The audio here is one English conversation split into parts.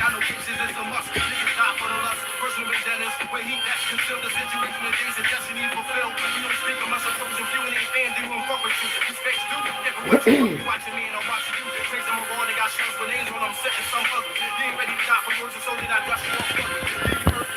I know bitches is a must. Niggas die for the lust. Personal vendettas. Where he that's concealed. The situation of days of destiny fulfilled. You don't speak of myself, so if you ain't a fan, then you won't fuck with you. You space do. If it was you watching me and I'm watching you. Face them all, they got shoes with names on them. Setting some ugly. You ain't ready to die for yours, so did I dust you off ugly.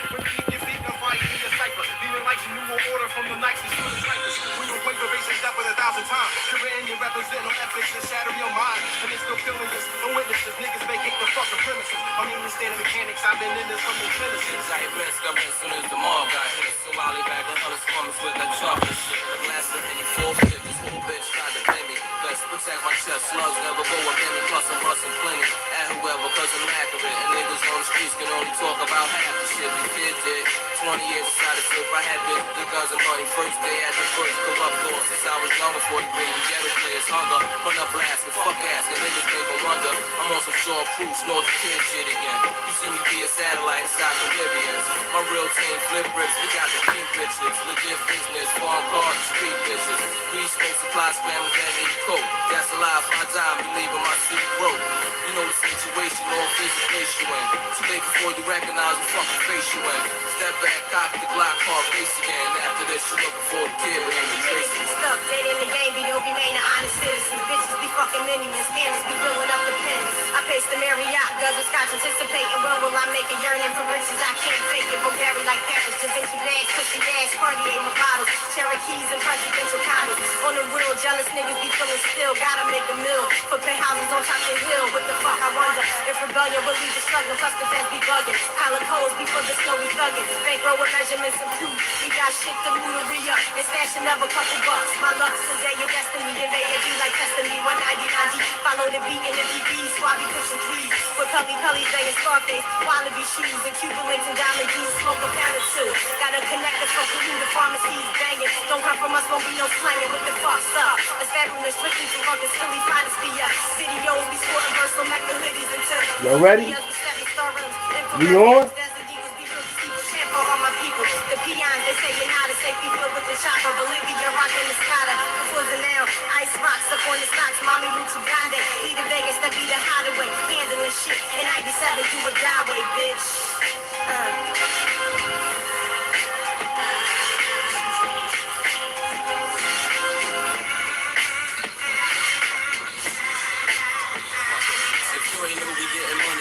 When you keep your feet on fire in your cipher. Leaving lights and new order from the nights and shooting snipers. When you wait for basics up with 1,000 times. Career in your represent no ethics and shatter your mind. And they still killing this. No witnesses. Niggas vacate the fucking premises. I'm even standing mechanics. I've been in this from the Genesis. I ain't blessed, got as soon as the mall got here. So I'll leave back on other squammers with that chocolate shit. The last of any full shit, this whole bitch tried to play me. Best protect my chest, slugs never go up in me. Plus I'm busting plenty at whoever, cause I'm accurate. And niggas on the streets can only talk about half the shit the kid did. 20 years inside the slip, I had the guns and money. First day at the first corrupt door. Since I was young, 40 grade, ghetto players hunger. Run up blasting, fuck asking, niggas make a wonder. I'm on some Shaw Proof, snort the kid shit again. You see me be a satellite inside the Libyans. My real team flip bricks, we got the pink bitches. Legit business, farm cars, street bitches. We smoke supply spammers that need coke. That's a lie, if I die, I'm leaving my seat broke. You know the situation, all physical place you in. Too late before you recognize the fucking face you in. Step back, cock the Glock, car race again. After this, you looking for the kid, but ain't the traces. Stuck dead in the game, we don't remain an honest citizen. Bitches be fucking minions, scammers be filling up the pins. I pace the Marriott, dozen scotch anticipating. When will I make a yearning for riches? I can't fake it, but very like Paris. Da Vinci bags, pushing gas, Cartier my bottles. Cherokees and presidential condoms. On the real, jealous niggas be feeling still. Gotta make a meal for penthouses on top of the hill. What the fuck, I wonder if rebellion will lead to struggling. Plus the fans be bugging. Collar codes before the snow we thugging. Bankroll with measurements and proof. We got shit to re-up. And stashing up a couple bucks. My luck today, your destiny. Invade be like testing me. 199 G. Follow the beat in the DB. Swabby pushing trees. With Pelly banging Scarface. Wallaby shoes and Cuban links and diamond juice. Smoke a pound or two. Gotta connect us from Peru to pharmacies. Banging. Don't come from us, won't be no slanging. What the fuck's up? It's fabulous. Strictly from fucking Philly finest be us. Videos be sporting versal. Make the hoodies and tell. Y'all ready? We on? All my people, the peons, they say you're not a safety field with the chopper. Bolivia, rockin' the Scada, the now, ice rocks up on the stocks. Mommy Lucha Grande, lead to Vegas, that be the hideaway. Handling shit, in 97, do a die way, bitch.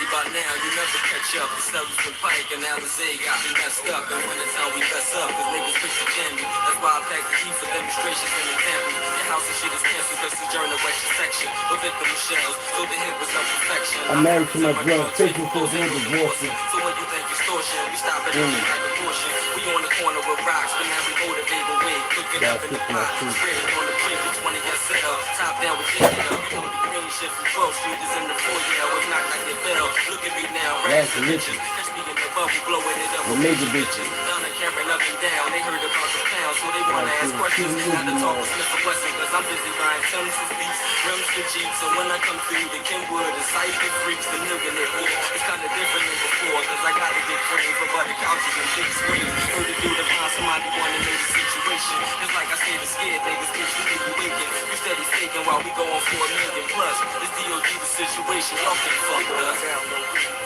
By now, you never catch up. The sellers from Pike and Alizé got me messed up. And when it's time we mess up, cause niggas quick to jam me. That's why I pack the heat for demonstrations in the family. Your house and shit is canceled cause the journal extra section. The victim of shells, so the hit was of perfection. I'm married to my girl, taking for him divorcing. So when you think extortion, we stop at every like a portion. We on the corner with rocks, but now we motivate with weight. Cooking up in the pot, spreading on the brink with 20 SL. Top down with J.L. You know the green shit from 12th Street is in the foyer. Was knocked like your bell. Look at me now, that's the riches. Catch me in the bubble, blowing it up. The major bitches. Down and carrying up and down. They heard about the pound, so they wanna ask questions. Now to talk with Mr. Wesson, cause I'm busy buying tons of beats, rims for Jeeps. So when I come through the Kenwood, the cypher freaks, the nigga in here. It's kinda different than before, cause I gotta get framed for butter couches and big screens. Heard it do to find somebody wanna make a situation. Just like I said, the scared niggas, bitch, we need you waking. You steady faking while we go on for $1 million plus. This DOG the situation, y'all can fuck with us.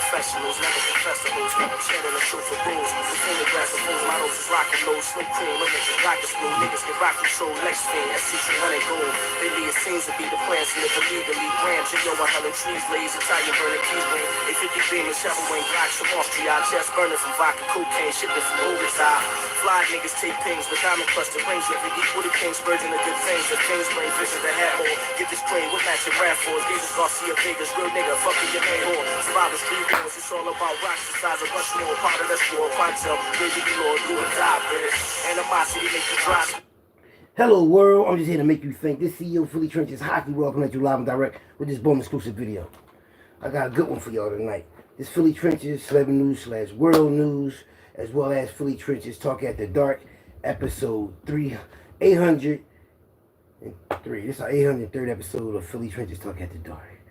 Professionals, never professionals, sharing the truth of rules. The photographs of fools, models is rockin' low, slim cream, women is rocket blue, niggas get rock control, Lex Fin, SC300 gold. Lately it seems to be the plans to live illegally. Grams, yo, 100 trees, lays, Italian burning keys, ring. 850 beam and shovel wing, blocks from Austria, chest burning from vodka, cocaine, shipping from overtime. Fly niggas take pings with diamond cluster rings, if it equal to King Spurgeon of good things, the King's brain, vision the hat hole. Get this crane, what match your rap for? Gauges Garcia Vegas, real nigga, fucking your main whore. Survivors, 3 wars, it's all about rocks the size of Rushmore, part of that war, Quantum, baby, Lord, do or die, bitch. Animosity make you dry. Hello world, I'm just here to make you think. This CEO Philly Trenches Hockey welcome at you live and direct with this bomb exclusive video. I got a good one for y'all tonight. This Philly Trenches celebrity news / world news, as well as Philly Trenches Talk After Dark, episode 803. This is our 803rd episode of Philly Trenches Talk After Dark.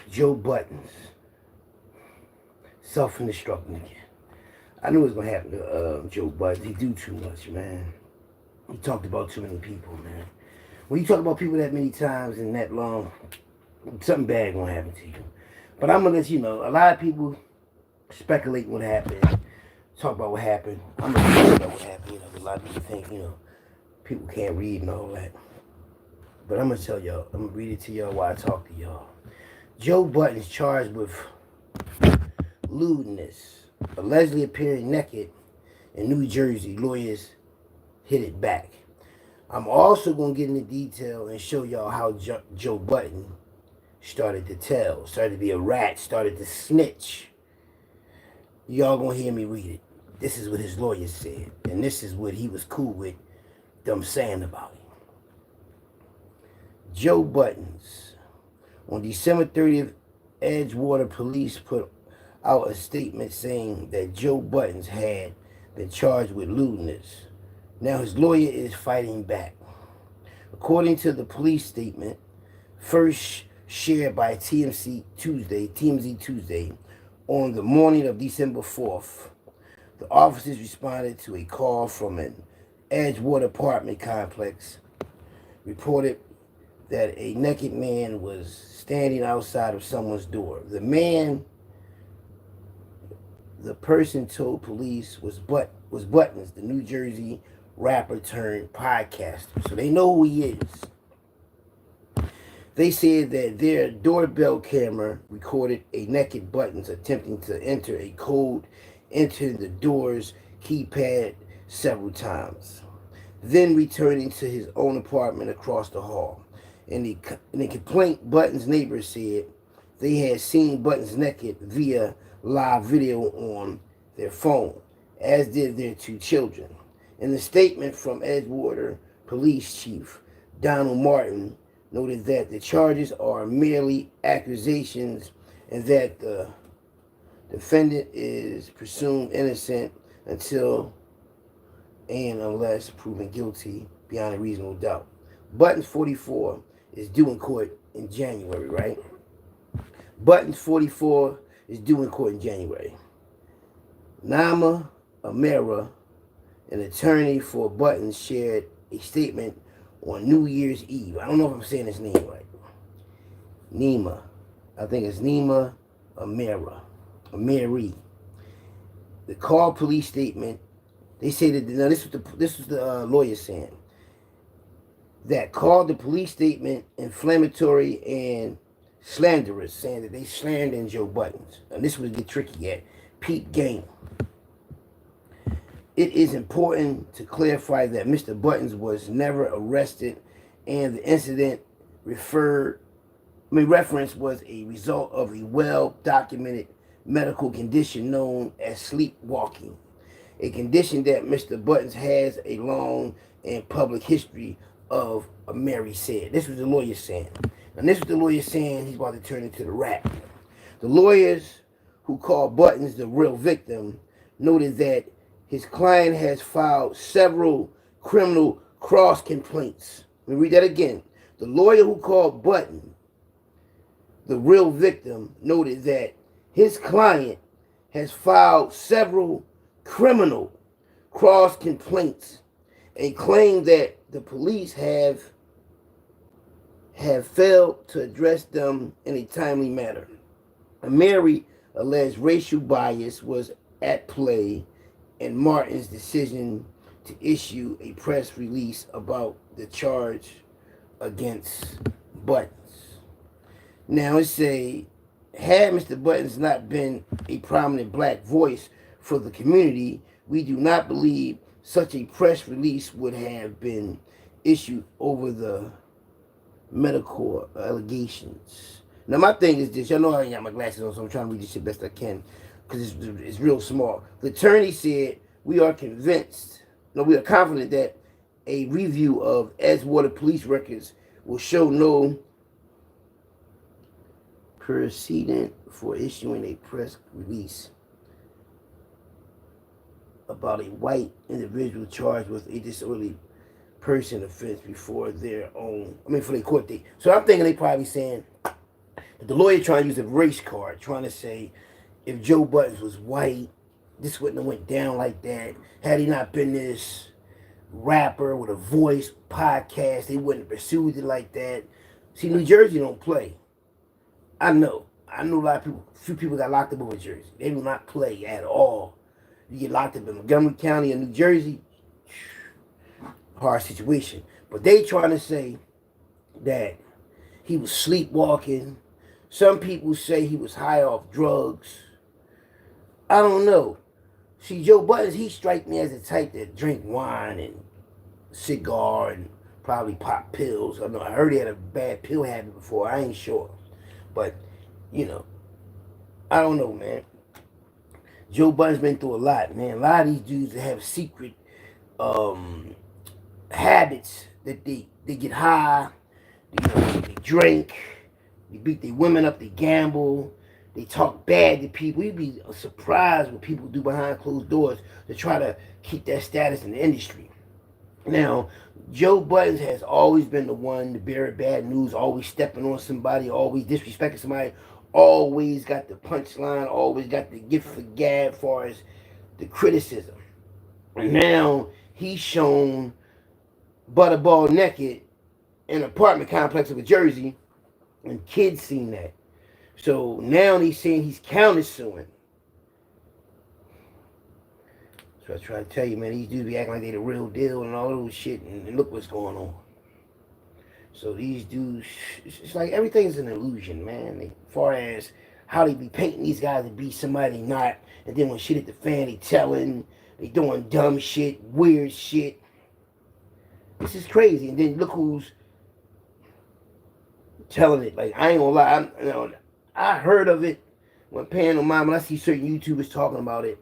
Joe Buddens. Self-destructing again. I knew it was going to happen to Joe Buddens. He do too much, man. He talked about too many people, man. When you talk about people that many times and that long, something bad going to happen to you. But I'm gonna let you know, a lot of people speculate what happened, talk about what happened. I'm gonna talk about what happened. You know, a lot of people think, people can't read and all that. But I'm gonna tell y'all, I'm gonna read it to y'all while I talk to y'all. Joe Buttons charged with lewdness, allegedly appearing naked in New Jersey. Lawyers hit it back. I'm also gonna get into detail and show y'all how Joe Button started to tell, started to be a rat, started to snitch. Y'all gonna hear me read it. This is what his lawyer said, and this is what he was cool with them saying about him. Joe Buttons. On December 30th, Edgewater police put out a statement saying that Joe Buttons had been charged with lewdness. Now his lawyer is fighting back. According to the police statement, first shared by TMZ Tuesday, on the morning of December 4th, the officers responded to a call from an Edgewater apartment complex, reported that a naked man was standing outside of someone's door. The person told police was Buttons, the New Jersey rapper turned podcaster. So they know who he is. They said that their doorbell camera recorded a naked Buttons attempting to enter a code into the door's keypad several times, then returning to his own apartment across the hall. In the complaint, Buttons' neighbors said they had seen Buttons naked via live video on their phone, as did their two children. In the statement from Edgewater Police Chief Donald Martin, noted that the charges are merely accusations and that the defendant is presumed innocent until and unless proven guilty beyond a reasonable doubt. Buttons 44 is due in court in January, right? Buttons 44 is due in court in January. Nama Amera, an attorney for Buttons, shared a statement on New Year's Eve. I don't know if I'm saying his name right. Nima. I think it's Nima Ameri. The call police statement, they say that, now this was the lawyer saying, that called the police statement inflammatory and slanderous, saying that they slandered Joe Buttons. And this would get tricky at peep game. It is important to clarify that Mr. Buttons was never arrested, and the incident reference was a result of a well-documented medical condition known as sleepwalking, a condition that Mr. Buttons has a long and public history of, Mary said. This was the lawyer saying. And this was the lawyer saying he's about to turn into the rat. The lawyers who called Buttons the real victim noted that his client has filed several criminal cross complaints. Let me read that again. The lawyer who called Button the real victim noted that his client has filed several criminal cross complaints and claimed that the police have failed to address them in a timely manner. Mary alleged racial bias was at play in Martin's decision to issue a press release about the charge against Buttons. Now it say, had Mr. Buttons not been a prominent black voice for the community, we do not believe such a press release would have been issued over the medical allegations. Now my thing is this, y'all know I ain't got my glasses on, so I'm trying to read this shit best I can, because it's real small. The attorney said, we are confident that a review of Edgewater police records will show no precedent for issuing a press release about a white individual charged with a disorderly person offense before their court date. So I'm thinking they probably saying that the lawyer trying to use a race card, trying to say if Joe Buttons was white, this wouldn't have went down like that. Had he not been this rapper with a voice podcast, they wouldn't have pursued it like that. See, New Jersey don't play. I know. I know a lot of people, few people got locked up over Jersey. They do not play at all. You get locked up in Montgomery County or New Jersey, hard situation. But they trying to say that he was sleepwalking. Some people say he was high off drugs. I don't know. See, Joe Buttons, he strike me as the type that drink wine and cigar and probably pop pills. I heard he had a bad pill habit before. I ain't sure. But, you know, I don't know, man. Joe Budden's been through a lot, man. A lot of these dudes that have secret habits that they get high, they drink, they beat their women up, they gamble, they talk bad to people. You'd be surprised what people do behind closed doors to try to keep that status in the industry. Now, Joe Buttons has always been the one to bear bad news, always stepping on somebody, always disrespecting somebody, always got the punchline, always got the gift for gab as far as the criticism. And now he's shown butterball naked in an apartment complex of Jersey, and kids seen that. So now he's saying he's countersuing. So I try to tell you, man, these dudes be acting like they the real deal and all those shit, and look what's going on. So these dudes, it's like everything's an illusion, man. As far as how they be painting these guys to be somebody they not, and then when shit hit the fan, they telling, they doing dumb shit, weird shit. This is crazy. And then look who's telling it. Like, I ain't gonna lie, I heard of it when paying no mind, when I see certain YouTubers talking about it,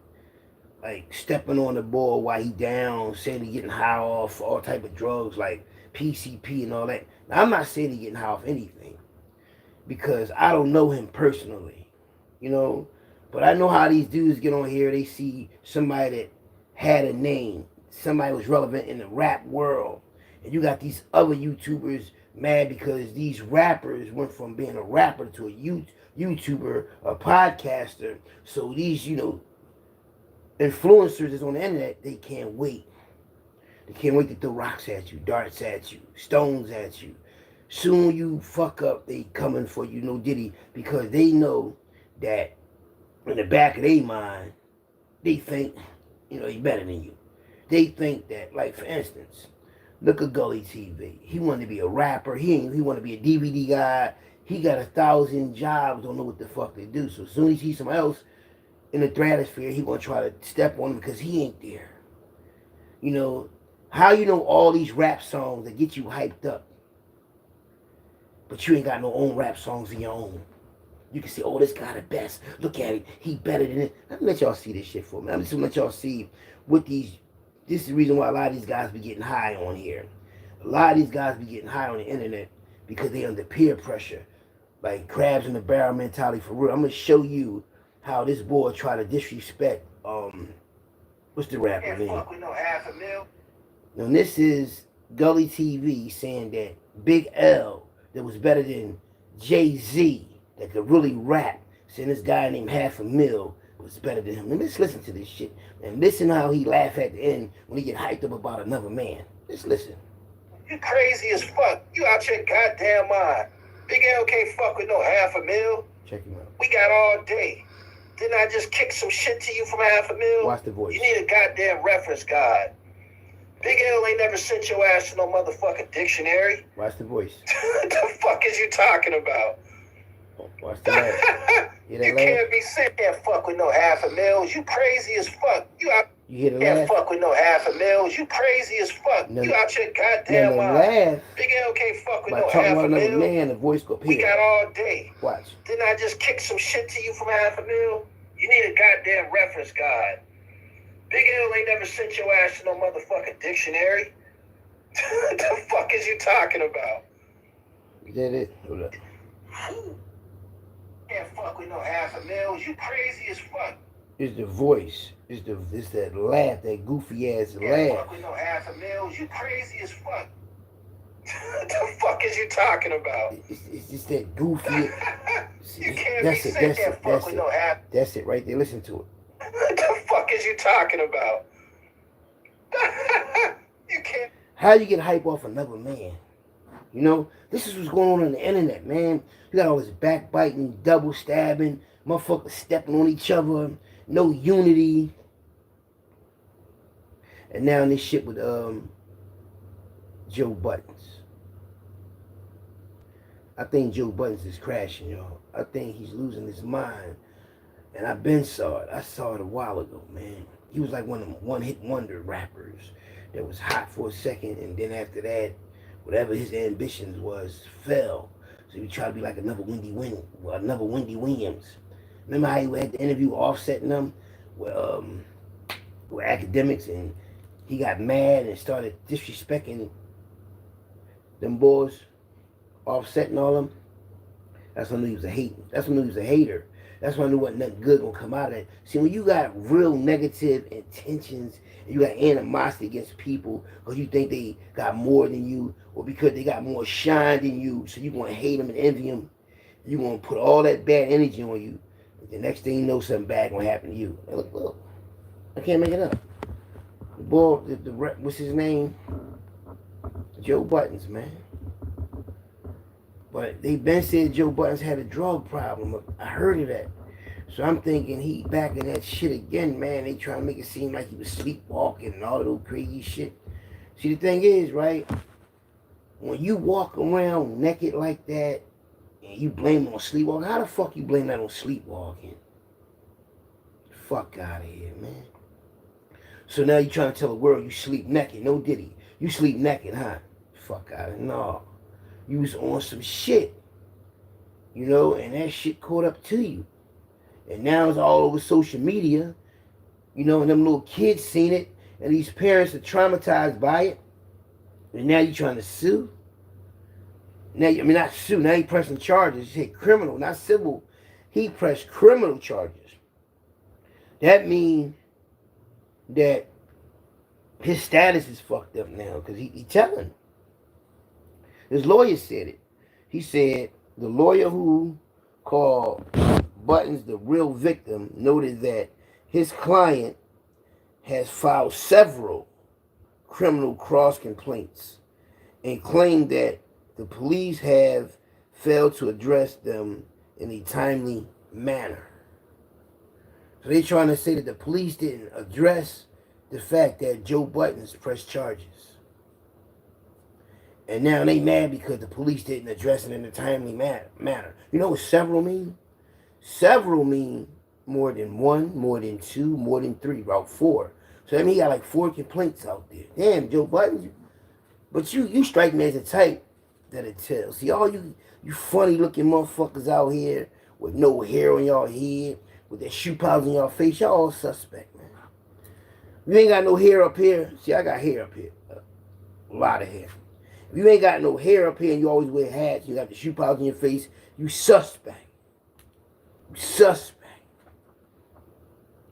like stepping on the ball while he down, saying he getting high off all type of drugs like PCP and all that. Now, I'm not saying he getting high off anything because I don't know him personally, but I know how these dudes get on here. They see somebody that had a name, somebody was relevant in the rap world, and you got these other YouTubers mad because these rappers went from being a rapper to a YouTuber, a podcaster. So these, influencers is on the internet, they can't wait. They can't wait to throw rocks at you, darts at you, stones at you. Soon you fuck up, they coming for you, no Diddy, because they know that in the back of their mind, they think, he better than you. They think that, like, for instance, look at Gully TV. He wanted to be a rapper. He wanted to be a DVD guy. He got 1,000 jobs, don't know what the fuck they do. So as soon as he sees someone else in the stratosphere, he gonna try to step on him because he ain't there. How all these rap songs that get you hyped up, but you ain't got no own rap songs of your own. You can say, oh, this guy the best. Look at it. He better than it. I'm gonna let y'all see this shit for me. I'm just gonna let y'all see what these. This is the reason why a lot of these guys be getting high on here. A lot of these guys be getting high on the internet because they under peer pressure. Like crabs in the barrel mentality for real. I'm gonna show you how this boy try to disrespect what's the rapper name? Fuck with no $500,000. Now this is Gully TV saying that Big L that was better than Jay-Z that could really rap, saying this guy named $500,000 was better than him. Now let's listen to this shit and listen how he laugh at the end when he get hyped up about another man. Let's listen. You crazy as fuck. You out your goddamn mind. Big L can't fuck with no $500,000. Check him out. We got all day. Didn't I just kick some shit to you from $500,000? Watch the voice. You need a goddamn reference guide. Big L ain't never sent your ass to no motherfucking dictionary. Watch the voice. What the fuck is you talking about? Watch the laugh. You can't be sitting there fuck with no $500,000. You crazy as fuck. You hear the can't laugh? fuck with no $500,000. You crazy as fuck. No, you out your goddamn mind. Laugh. Big L can't fuck with By no talking about another $500,000. man, the voice go appear. We got all day. Watch. Didn't I just kick some shit to you from $500,000? You need a goddamn reference guide. Big L ain't never sent your ass to no motherfucking dictionary. What the fuck is you talking about? Is that it? Hold up. Can't fuck with no $500,000. You crazy as fuck. It's the voice. It's that laugh, that goofy ass Can't laugh. fuck with no $500,000. You crazy as fuck. What the fuck is you talking about? It's just that goofy. You can't That's be it. sitting That's there it. fuck That's with it. no half. That's it right there. Listen to it. What the fuck is you talking about? You can't. How you get hype off another man? You know, this is what's going on the internet, man. You got all this backbiting, double stabbing, motherfuckers stepping on each other, no unity. And now this shit with Joe Buttons. I think Joe Buttons is crashing, y'all. I think he's losing his mind. And I've been saw it. I saw it a while ago, man. He was like one of them one-hit wonder rappers that was hot for a second, and then after that, whatever his ambitions was, fell. So he tried to be like another Wendy Williams. Remember how he had the interview offsetting them with academics, and he got mad and started disrespecting them boys, offsetting all them. That's when he was a hater. That's when he was a hater. That's when I knew wasn't nothing good gonna come out of it. See, when you got real negative intentions and you got animosity against people because you think they got more than you or because they got more shine than you, so you gonna hate them and envy them, you gonna put all that bad energy on you. The next thing you know, something bad gonna happen to you. Look, I can't make it up. The boy, what's his name? Joe Buttons, man. But they been said Joe Buttons had a drug problem. I heard of that. So I'm thinking he back in that shit again, man. They trying to make it seem like he was sleepwalking and all that old crazy shit. See, the thing is, right? When you walk around naked like that and you blame it on sleepwalking, how the fuck you blame that on sleepwalking? Fuck out of here, man. So now you trying to tell the world you sleep naked. No diddy. You sleep naked, huh? Fuck out of here. No. You was on some shit, you know, and that shit caught up to you. And now it's all over social media, you know, and them little kids seen it, and these parents are traumatized by it. And now you trying to sue? Now, not sue, now he pressing charges. He said criminal, not civil. He pressed criminal charges. That means that his status is fucked up now, because he telling. His lawyer said it. He said the lawyer who called Buttons the real victim noted that his client has filed several criminal cross complaints and claimed that the police have failed to address them in a timely manner. So they're trying to say that the police didn't address the fact that Joe Buttons pressed charges. And now they mad because the police didn't address it in a timely manner. You know what several mean? Several mean more than one, more than two, more than three, about four. So that means he got like 4 complaints out there. Damn, Joe Buttons. But you strike me as a type that'll tell. See, all you funny looking motherfuckers out here with no hair on y'all head, with their shoe piles on y'all face, y'all all suspect, man. You ain't got no hair up here. See, I got hair up here. A lot of hair. If you ain't got no hair up here and you always wear hats, you got the shoe piles on your face, you suspect. You suspect.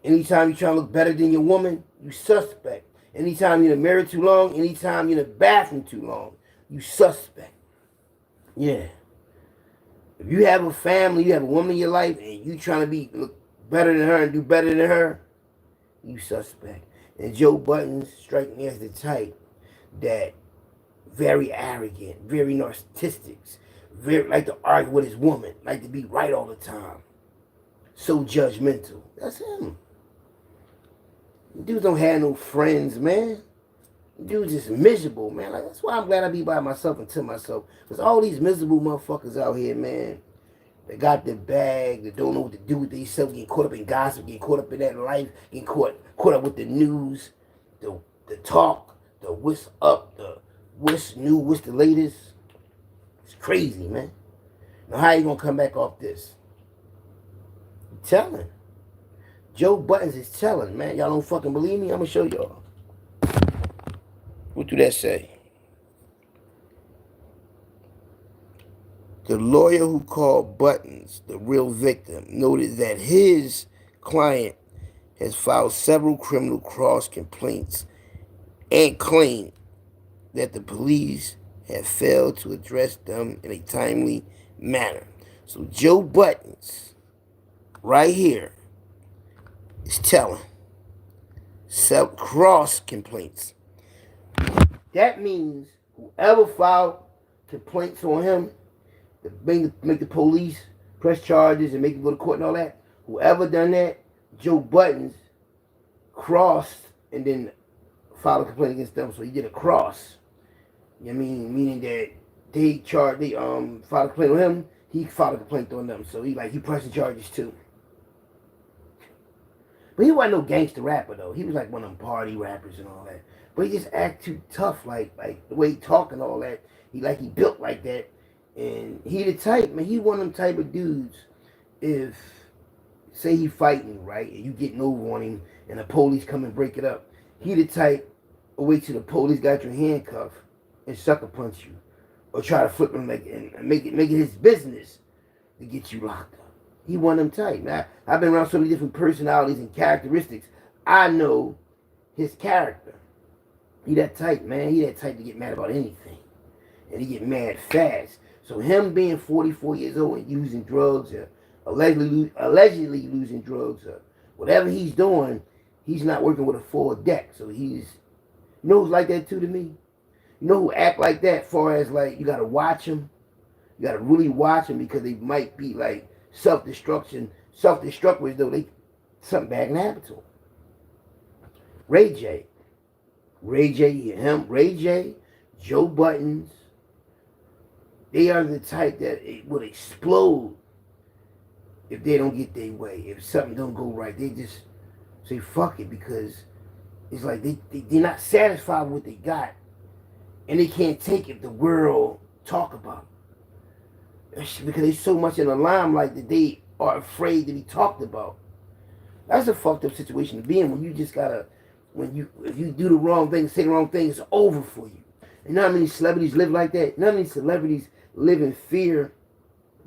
Anytime you trying to look better than your woman, you suspect. Anytime you're in the mirror too long, anytime you're in the bathroom too long, you suspect. Yeah. If you have a family, you have a woman in your life, and you trying to look better than her and do better than her, you suspect. And Joe Buttons strike me as the type that very arrogant, very narcissistic, very like to argue with his woman, like to be right all the time. So judgmental. That's him. Dudes don't have no friends, man. Dudes just miserable, man. Like, that's why I'm glad I be by myself and to myself. Because all these miserable motherfuckers out here, man, they got the bag, they don't know what to do with themselves, getting caught up in gossip, getting caught up in that life, getting caught up with the news, the talk, the what's up, the what's new, what's the latest. It's crazy, man. Now, how you going to come back off this? I'm telling. Joe Buttons is telling, man. Y'all don't fucking believe me? I'm going to show y'all. What do that say? The lawyer who called Buttons the real victim noted that his client has filed several criminal cross complaints and claimed that the police have failed to address them in a timely manner. So Joe Buttons, right here, is telling cross complaints. That means whoever filed complaints on him, to make the police press charges and make him go to court and all that. Whoever done that, Joe Buttons crossed and then filed a complaint against them. So he did a cross. You know what I mean? Meaning that they filed a complaint on him, he filed a complaint on them. So he pressing charges too. But he wasn't no gangster rapper though. He was like one of them party rappers and all that. But he just act too tough, like the way he talk and all that. He built like that. And he the type, man, he one of them type of dudes, if, say he fighting, right, and you getting over on him, and the police come and break it up, he the type, wait till the police got your handcuff and sucker punch you, or try to flip him and make it his business to get you locked up. He one of them type. Now, I've been around so many different personalities and characteristics. I know his character. He that type, man. He that type to get mad about anything, and he get mad fast. So him being 44 years old and using drugs, or allegedly losing drugs, or whatever he's doing, he's not working with a full deck. So he's, you know who's like that too to me? You know who act like that, far as like, you got to watch them. You got to really watch them, because they might be like self-destructors, though something bad can happen to them. Ray J, Joe Buttons, they are the type that it would explode if they don't get their way. If something don't go right, they just say fuck it, because it's like they're not satisfied with what they got, and they can't take it the world talk about it. Because they're so much in the limelight that they are afraid to be talked about. That's a fucked up situation to be in, when you just gotta, if you do the wrong thing, say the wrong thing, it's over for you. You know how many celebrities live like that? You know how many celebrities live in fear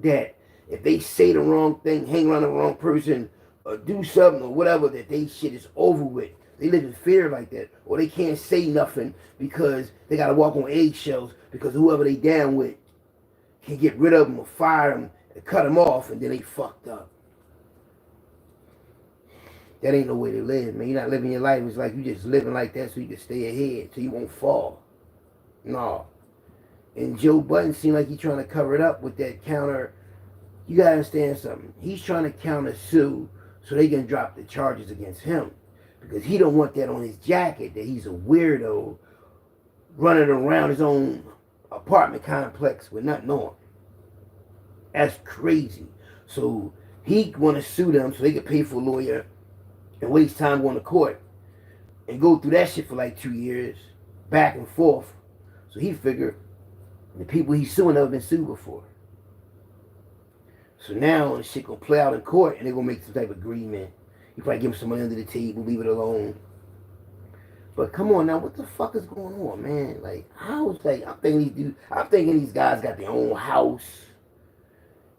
that if they say the wrong thing, hang around the wrong person, or do something or whatever, that they shit is over with. They live in fear like that. Or they can't say nothing because they got to walk on eggshells, because whoever they down with can get rid of them or fire them and cut them off, and then they fucked up. That ain't no way to live, man. You're not living your life. It's like you just living like that so you can stay ahead, so you won't fall. No. And Joe Budden seemed like he's trying to cover it up with that counter. You gotta understand something. He's trying to counter sue so they can drop the charges against him, because he don't want that on his jacket, that he's a weirdo running around his own apartment complex with nothing on. That's crazy. So he want to sue them so they can pay for a lawyer and waste time going to court and go through that shit for like 2 years, back and forth. So he figured the people he's suing have been sued before. So now the shit gonna play out in court, and they're gonna make some type of agreement. You probably give him some money under the table, leave it alone. But come on now, what the fuck is going on, man? Like, how is like, I'm thinking these guys got their own house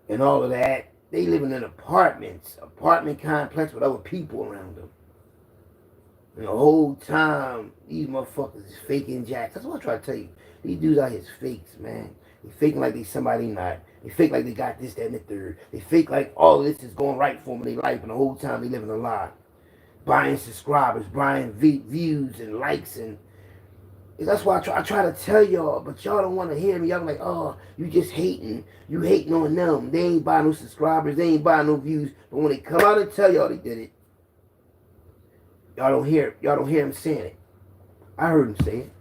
and all of that. They living in apartment complex with other people around them. And the whole time, these motherfuckers is faking jacks. That's what I try to tell you. These dudes out here is fakes, man. They faking like they somebody not. They fake like they got this, that, and the third. They fake like all of this is going right for them in their life, and the whole time they living a lie. Buying subscribers, buying views and likes, and that's why I try to tell y'all, but y'all don't want to hear me. Y'all like, oh, you just hating. You hating on them. They ain't buying no subscribers. They ain't buying no views. But when they come out and tell y'all they did it, y'all don't hear them saying it. I heard them say it.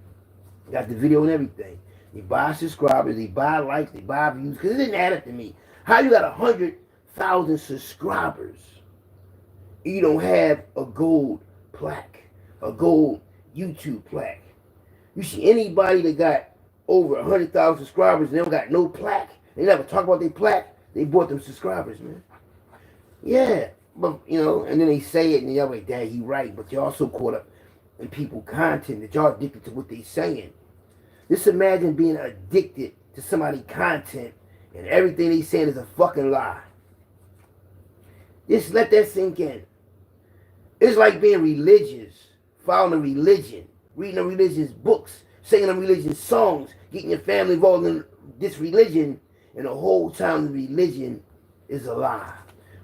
Got the video and everything. They buy subscribers, they buy likes, they buy views, because it didn't add up to me. How you got 100,000 subscribers, you don't have a gold plaque, a gold YouTube plaque? You see anybody that got over 100,000 subscribers and they don't got no plaque, they never talk about their plaque, they bought them subscribers, man. Yeah, but, you know, and then they say it and y'all like, Dad, he right, but you're also caught up in people content that y'all addicted to what they saying. Just imagine being addicted to somebody's content and everything they saying is a fucking lie. Just let that sink in. It's like being religious, following a religion, reading a religion's books, singing a religion songs, getting your family involved in this religion, and the whole time the religion is a lie.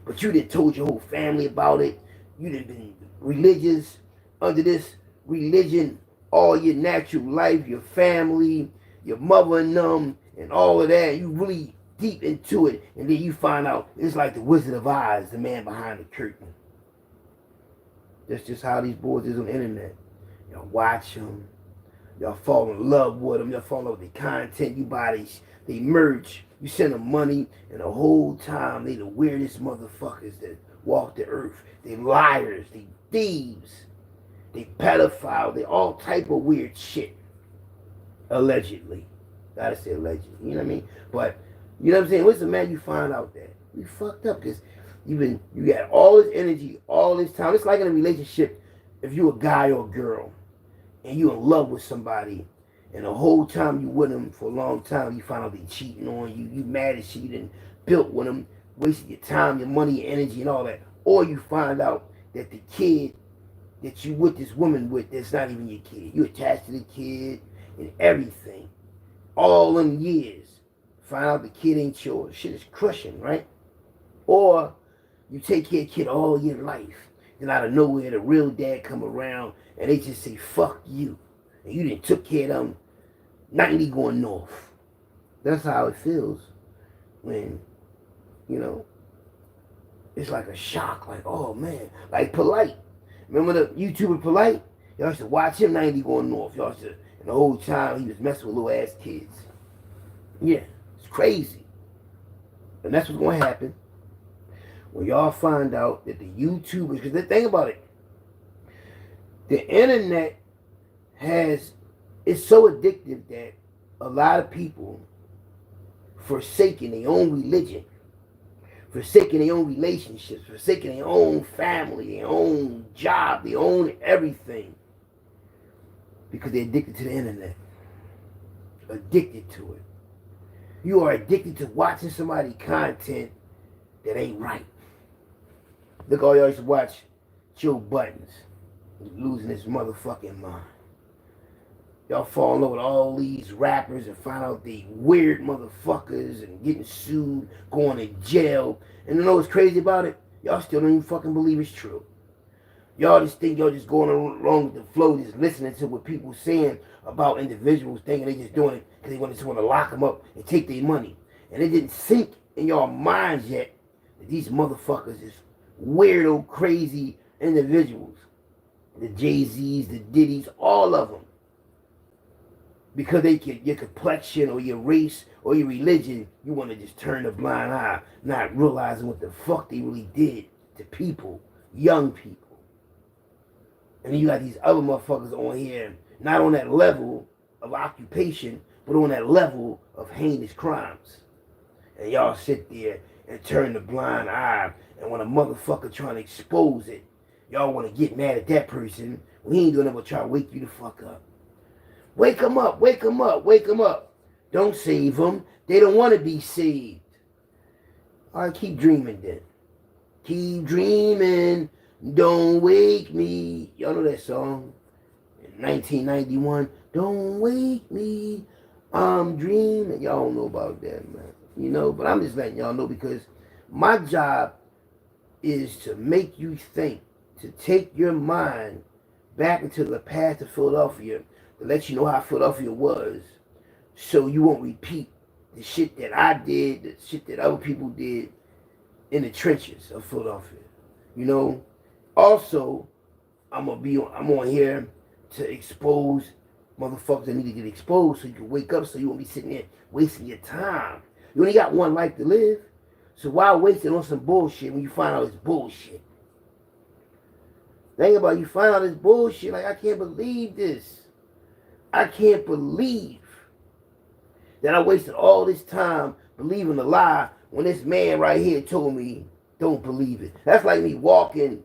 But you done told your whole family about it. You done been religious under this religion all your natural life, your family, your mother and them, and all of that. You really deep into it, and then you find out it's like the Wizard of Oz, the man behind the curtain. That's just how these boys is on the internet. Y'all watch them. Y'all fall in love with them. Y'all fall in love with the content. You buy they merch. You send them money, and the whole time they the weirdest motherfuckers that walk the earth. They liars. They thieves. They pedophiles. They all type of weird shit. Allegedly. Gotta say allegedly. You know what I mean? But, you know what I'm saying? What's the man you find out that? You fucked up because you got all this energy, all this time. It's like in a relationship, if you a guy or a girl, and you in love with somebody, and the whole time you with them for a long time, you find out they cheating on you. You mad as shit. You done built with them, wasted your time, your money, your energy, and all that. Or you find out that the kid that you with this woman with, that's not even your kid. You attached to the kid and everything. All them years. Find out the kid ain't yours. Shit is crushing, right? Or you take care of the kid all your life. Then out of nowhere, the real dad come around and they just say, fuck you. And you done took care of them 90 going north. That's how it feels when, you know, it's like a shock. Like, oh man. Like Polite. Remember the YouTuber Polite? Y'all used to watch him 90 going north. Y'all used to, and the whole time he was messing with little ass kids. Yeah, it's crazy. And that's what's going to happen when y'all find out that the YouTubers, because think about it, the internet it's so addictive that a lot of people forsaking their own religion, forsaking their own relationships, forsaking their own family, their own job, their own everything, because they're addicted to the internet. Addicted to it. You are addicted to watching somebody's content that ain't right. Look, all y'all used to watch Joe Buttons. He's losing his motherfucking mind. Y'all fall in love with all these rappers and find out they weird motherfuckers and getting sued, going to jail. And you know what's crazy about it? Y'all still don't even fucking believe it's true. Y'all just think y'all just going along with the flow, just listening to what people saying about individuals, thinking they just doing it because they just want to lock them up and take their money. And it didn't sink in y'all minds yet that these motherfuckers is weirdo, crazy individuals. The Jay-Z's, the Diddy's, all of them. Because your complexion or your race or your religion, you want to just turn a blind eye, not realizing what the fuck they really did to people, young people. And then you got these other motherfuckers on here, not on that level of occupation, but on that level of heinous crimes. And y'all sit there and turn the blind eye, and when a motherfucker trying to expose it, y'all want to get mad at that person when he ain't doing nothing but try to wake you the fuck up. Wake them up, wake them up, wake them up. Don't save them. They don't want to be saved. All right, keep dreaming then. Keep dreaming. Don't wake me. Y'all know that song? In 1991. Don't wake me. I'm dreaming. Y'all don't know about that, man. You know, but I'm just letting y'all know because my job is to make you think, to take your mind back into the past of Philadelphia, to let you know how Philadelphia was, so you won't repeat the shit that I did, the shit that other people did in the trenches of Philadelphia. You know, also, I'm on here to expose motherfuckers that need to get exposed so you can wake up, so you won't be sitting there wasting your time. You only got one life to live, so why waste it on some bullshit when you find out it's bullshit? Think about it, you find out it's bullshit, like I can't believe this. I can't believe that I wasted all this time believing a lie when this man right here told me, don't believe it. That's like me walking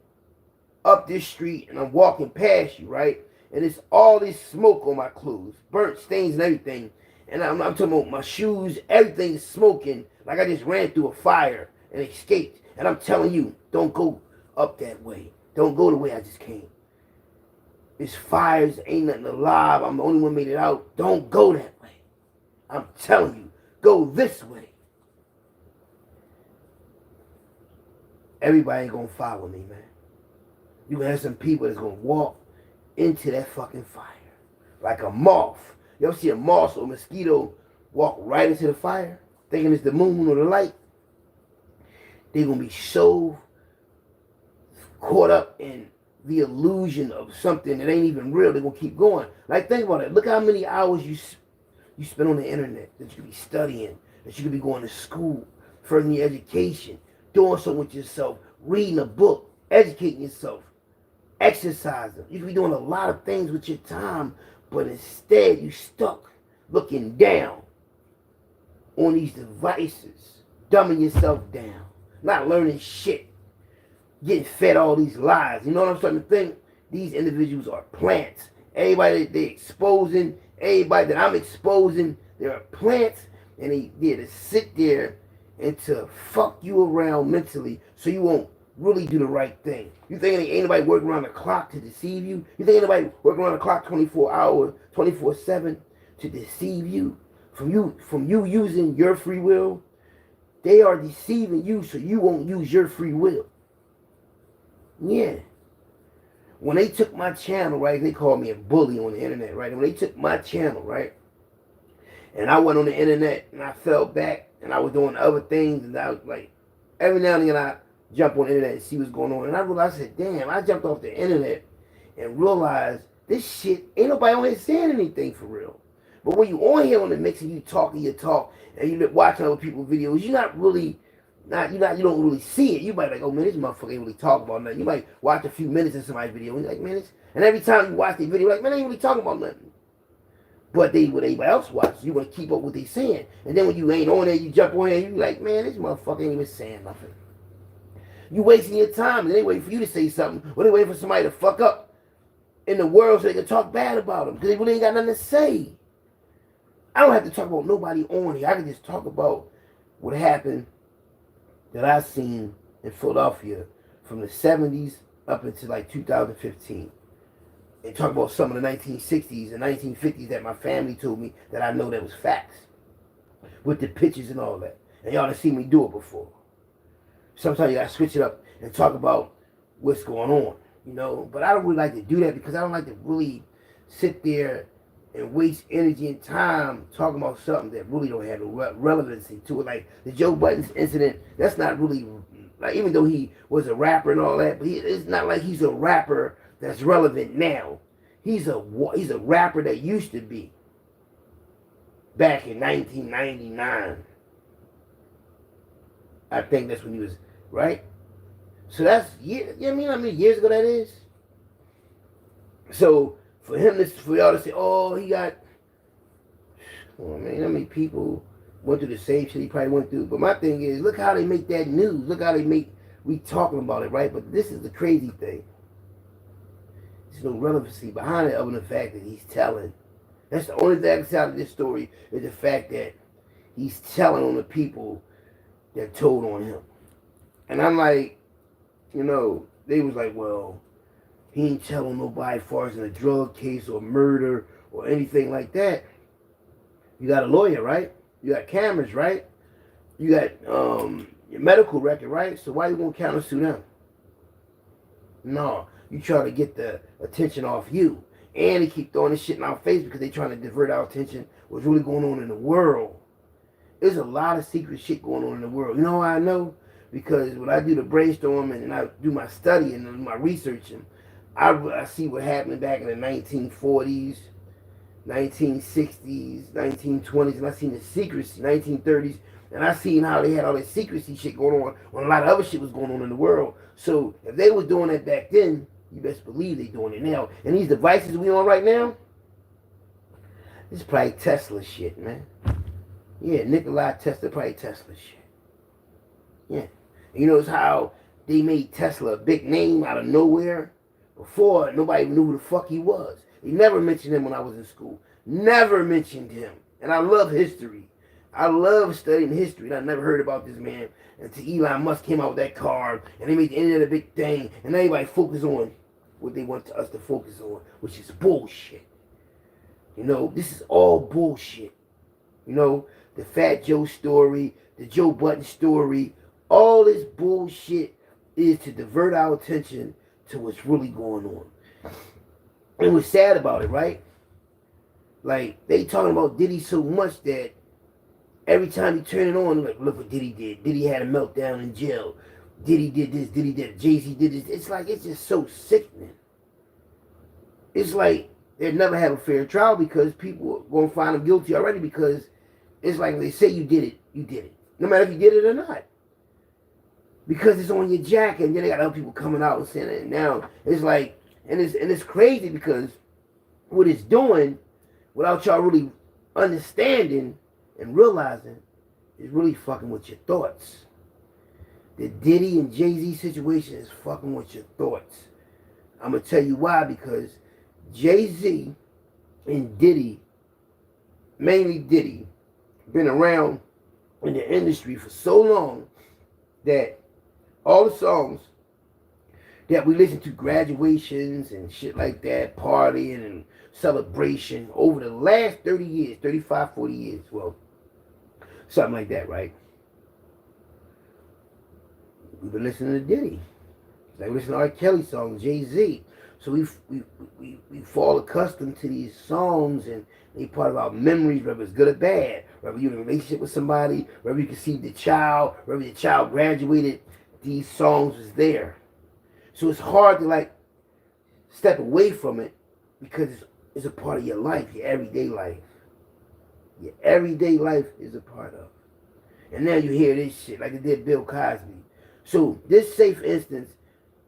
up this street and I'm walking past you, right? And it's all this smoke on my clothes, burnt stains and everything. And I'm talking about my shoes, everything is smoking like I just ran through a fire and escaped. And I'm telling you, don't go up that way. Don't go the way I just came. It's fires, ain't nothing alive. I'm the only one made it out. Don't go that way. I'm telling you, go this way. Everybody ain't gonna follow me, man. You gonna have some people that's gonna walk into that fucking fire like a moth. You ever see a moth or a mosquito walk right into the fire, thinking it's the moon or the light, they're going to be so caught up in the illusion of something that ain't even real, they're going to keep going. Like, think about it. Look how many hours you spend on the internet that you could be studying, that you could be going to school, furthering your education, doing something with yourself, reading a book, educating yourself, exercising. You could be doing a lot of things with your time, but instead you stuck looking down on these devices, dumbing yourself down, not learning shit, getting fed all these lies. You know what I'm starting to think? These individuals are plants. Everybody that they're exposing, everybody that I'm exposing, they're plants, and they're to sit there and to fuck you around mentally so you won't really do the right thing. You think ain't anybody working around the clock to deceive you? You think anybody working around the clock 24 hours, 24/7 to deceive you? From you using your free will, they are deceiving you so you won't use your free will. Yeah. When they took my channel, right, they called me a bully on the internet, right? When they took my channel, right, and I went on the internet and I fell back and I was doing other things, and I was like, every now and then I jump on the internet and see what's going on, and I realized, I said, damn, I jumped off the internet and realized this shit, ain't nobody on here saying anything for real. But when you on here on the mix and you talking your talk and you watching other people's videos, you're not really, you don't really see it. You might be like, oh man, this motherfucker ain't really talking about nothing. You might watch a few minutes of somebody's video and you're like, man, this, and every time you watch the video, you're like, man, they ain't really talking about nothing. But what everybody else watches, you want to keep up with what they saying. And then when you ain't on there, you jump on there and you like, man, this motherfucker ain't even saying nothing. You wasting your time, and they waiting for you to say something, or they waiting for somebody to fuck up in the world so they can talk bad about them, because they really ain't got nothing to say. I don't have to talk about nobody on here. I can just talk about what happened that I seen in Philadelphia from the 70s up until like 2015. And talk about some of the 1960s and 1950s that my family told me that I know that was facts. With the pictures and all that. And y'all done seen me do it before. Sometimes you gotta switch it up and talk about what's going on, you know. But I don't really like to do that because I don't like to really sit there and waste energy and time talking about something that really don't have no relevancy to it. Like the Joe Buddens incident, that's not really, like, even though he was a rapper and all that, but it's not like he's a rapper that's relevant now. He's a rapper that used to be back in 1999. I think that's when he was, right? So that's, you know what I mean, how many years ago that is? So for y'all to say, oh, he got, oh man, how many people went through the same shit he probably went through? But my thing is, look how they make that news. Look how we talking about it, right? But this is the crazy thing. There's no relevancy behind it other than the fact that he's telling. That's the only thing I can say out of this story is the fact that he's telling on the people that told on him. And I'm like, you know, they was like, well, he ain't telling nobody as far as in a drug case or murder or anything like that. You got a lawyer, right? You got cameras, right? You got your medical record, right? So why you gonna countersue them? No, you try to get the attention off you. And they keep throwing this shit in our face because they trying to divert our attention what's really going on in the world. There's a lot of secret shit going on in the world. You know how I know? Because when I do the brainstorming and I do my study and my researching, I see what happened back in the 1940s, 1960s, 1920s, and I seen the secrecy, 1930s, and I seen how they had all this secrecy shit going on when a lot of other shit was going on in the world. So if they were doing that back then, you best believe they doing it now. And these devices we on right now, it's probably Tesla shit, man. Yeah, Nikola Tesla, probably Tesla shit. Yeah. You notice how they made Tesla a big name out of nowhere? Before, nobody knew who the fuck he was. They never mentioned him when I was in school. Never mentioned him. And I love history. I love studying history. And I never heard about this man until Elon Musk came out with that car. And they made the internet a big thing. And everybody focus on what they want us to focus on, which is bullshit. You know, this is all bullshit. You know, the Fat Joe story, the Joe Budden story, all this bullshit is to divert our attention to what's really going on. And what's sad about it, right? Like, they talking about Diddy so much that Every time you turn it on, like, look what Diddy did. Diddy had a meltdown in jail. Diddy did this, Diddy did it. Jay-Z did this. It's like, it's just so sickening. It's like they'll never have a fair trial because people are going to find them guilty already, because it's like they say you did it, you did it. No matter if you did it or not. Because it's on your jacket, and then they got other people coming out and saying it. Now, it's like, and it's crazy because what it's doing, without y'all really understanding and realizing, is really fucking with your thoughts. The Diddy and Jay-Z situation is fucking with your thoughts. I'm going to tell you why, because Jay-Z and Diddy, mainly Diddy, been around in the industry for so long that all the songs that we listen to, graduations and shit like that, partying and celebration, over the last 30 years, 35, 40 years, well, something like that, right? We've been listening to Diddy. Like we listen to R. Kelly songs, Jay-Z. So we fall accustomed to these songs, and they part of our memories, whether it's good or bad. Whether you're in a relationship with somebody, whether you conceived a child, whether your child graduated, these songs was there. So it's hard to like step away from it because it's a part of your life, your everyday life. Your everyday life is a part of. And now you hear this shit like it did Bill Cosby. So this safe instance,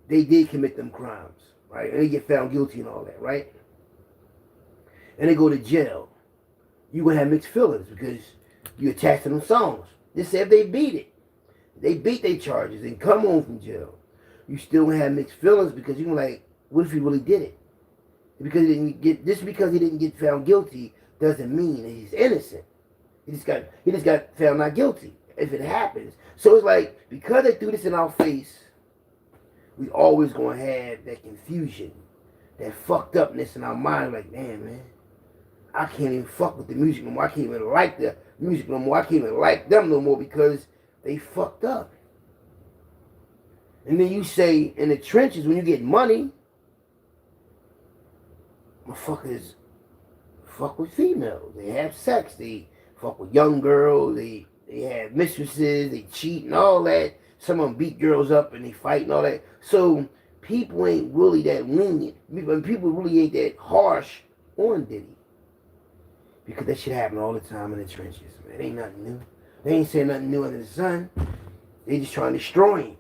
they did commit them crimes, right? And they get found guilty and all that, right? And they go to jail. You gonna have mixed feelings because you attached to them songs. They said they beat it. They beat their charges and come home from jail. You still gonna have mixed feelings because you're like, what if he really did it? Because he didn't get, just because he didn't get found guilty doesn't mean that he's innocent. He just got found not guilty if it happens. So it's like, because they threw this in our face, we always gonna have that confusion, that fucked upness in our mind. Like, damn, man, I can't even fuck with the music no more. I can't even like the music no more. I can't even like them no more because they fucked up. And then you say, in the trenches, when you get money, motherfuckers fuck with females. They have sex. They fuck with young girls. They have mistresses. They cheat and all that. Some of them beat girls up and they fight and all that. So people ain't really that lenient. People really ain't that harsh on Diddy. Because that shit happen all the time in the trenches, man. It ain't nothing new. They ain't saying nothing new under the sun. They just trying to destroy him.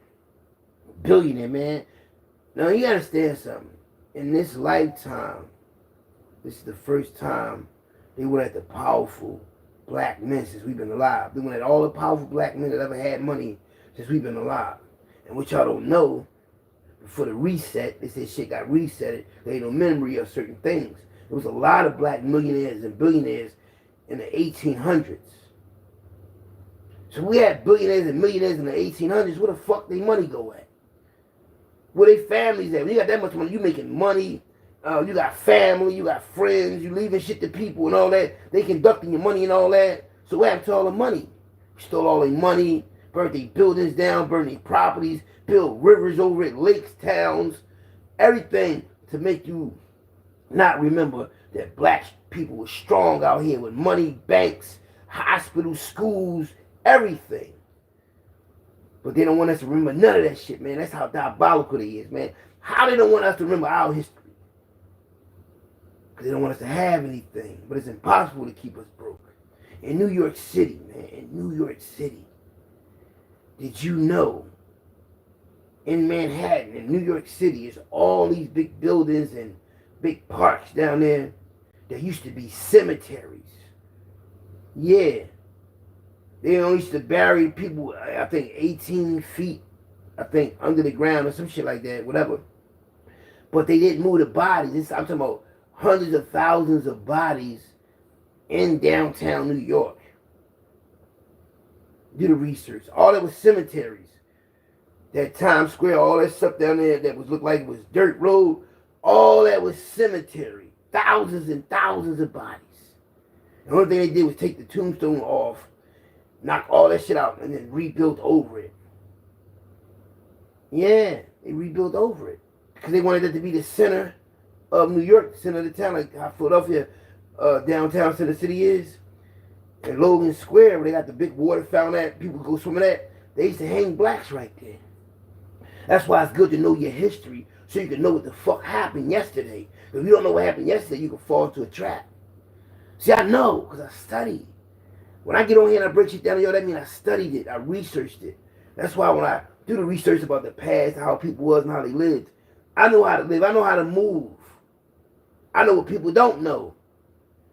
Billionaire, man. Now you gotta understand something. In this lifetime, this is the first time they went at the powerful black men since we've been alive. They went at all the powerful black men that ever had money since we've been alive. And what y'all don't know, before the reset, they said shit got resetted. There ain't no memory of certain things. There was a lot of black millionaires and billionaires in the 1800s. So we had billionaires and millionaires in the 1800s. Where the fuck they money go at? Where they families at? When you got that much money, you making money. You got family, you got friends, you leaving shit to people and all that. They conducting your money and all that. So what happened to all the money? We stole all their money, burned their buildings down, burned their properties, built rivers over it, lakes, towns, everything to make you not remember that black people were strong out here with money, banks, hospitals, schools, everything. But they don't want us to remember none of that shit, man. That's how diabolical they is, man. How they don't want us to remember our history. Because they don't want us to have anything. But it's impossible to keep us broke. In New York City, man, in New York City, did you know in Manhattan, in New York City, is all these big buildings and big parks down there that used to be cemeteries? Yeah. They only used to bury people, I think, 18 feet, I think, under the ground or some shit like that, whatever. But they didn't move the bodies. I'm talking about hundreds of thousands of bodies in downtown New York. Do the research. All that was cemeteries. That Times Square, all that stuff down there that was looked like it was dirt road, all that was cemetery. Thousands and thousands of bodies. The only thing they did was take the tombstone off, knock all that shit out, and then rebuilt over it. Yeah, they rebuilt over it. Because they wanted it to be the center of New York, the center of the town, like how Philadelphia, downtown center city is. in Logan Square, where they got the big water fountain at, people go swimming at, they used to hang blacks right there. That's why it's good to know your history so you can know what the fuck happened yesterday. If you don't know what happened yesterday, you can fall into a trap. See, I know, because I studied. When I get on here and I break shit down, yo, that means I studied it, I researched it. That's why when I do the research about the past, how people was and how they lived, I know how to live, I know how to move. I know what people don't know.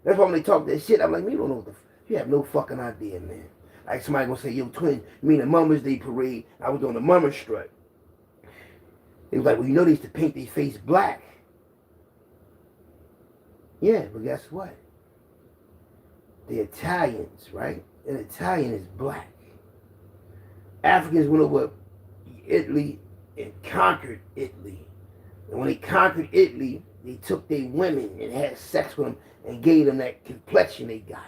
That's why when they talk that shit, I'm like, you don't know what the you have no fucking idea, man. Like somebody gonna say, yo, twin, you mean the Mama's Day parade, I was doing the Mama strut. It was like, well, you know they used to paint their face black. Yeah, but guess what? The Italians, right? An Italian is black. Africans went over Italy and conquered Italy. And when they conquered Italy, they took their women and had sex with them and gave them that complexion they got.